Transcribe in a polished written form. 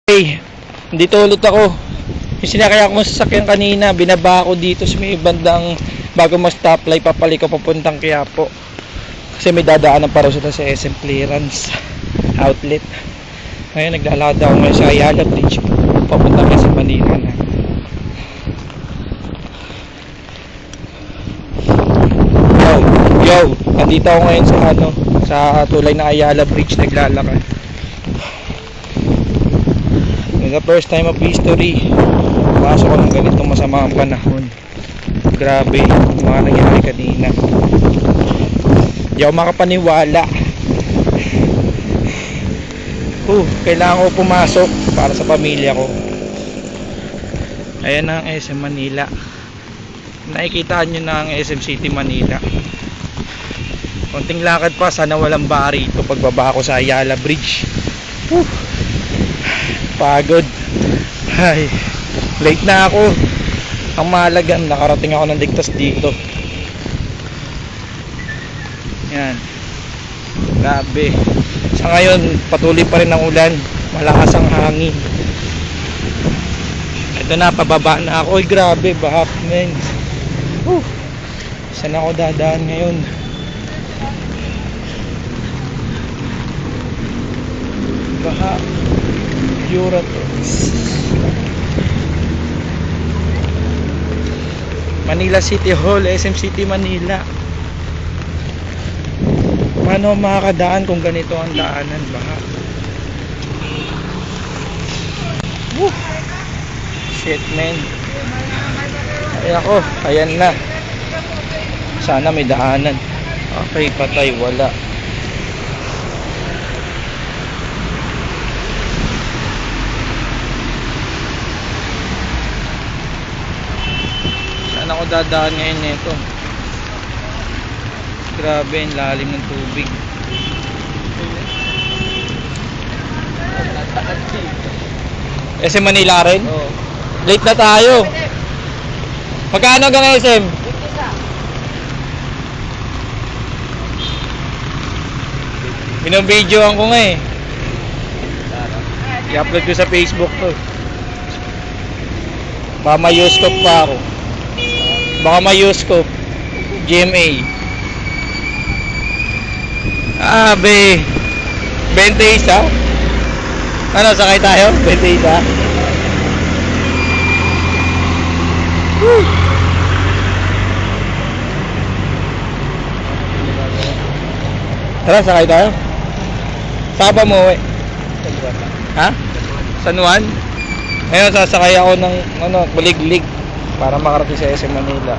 Hey, dito ulit ako. Yung sinakaya kong sasakyan kanina, binaba ako dito sa may bandang bago mag-stoplight, papalik ko papuntang Quiapo. Kasi may dadaanan pa rin sila sa SM Clearance Outlet. Ngayon, naglalakad ako ngayon sa Ayala Bridge, papunta nga sa Manila na. Yo, nandito ako ngayon sa tulay ng Ayala Bridge, naglalakad. The first time of history, pasok ko ng ganitong masamang panahon. Grabe, mga nangyari kanina. Hindi ako makapaniwala. Kailangan ko pumasok para sa pamilya ko. Ayan ang SM Manila. Nakikita nyo na ang SM City Manila. Konting lakad pa, sana walang baka rito pagbaba ko sa Ayala Bridge. Pagod. Ay, late na ako. Ang mahalaga, nakarating ako ng ligtas dito. Yan. Grabe. Sa ngayon, patuloy pa rin ang ulan. Malakas ang hangin. Ito na, pababa na ako. Ay, grabe, bahap, men. Saan ako dadaan ngayon? Bahap. Manila City Hall, SM City Manila. Paano makakadaan kung ganito ang daanan? Baka shit, man. Ay ako, ayan na. Sana may daanan. Okay, patay, wala. Ako dadaan ngayon nito. Grabe, ang lalim ng tubig. SM Manila rin? Oo. Late na tayo. Magkano hanggang SM? Binobidyoan ko nga eh. I-upload ko sa Facebook to. Baka may Yuscop pa ako. Baka may Yuscop GMA. Be 21. Ano, sakay tayo? 21. Tara, sakay tayo. Saan pa mo uwi? Ha? San Juan? Ngayon sasakay ako ng Buliglig para makarating sa SM Manila.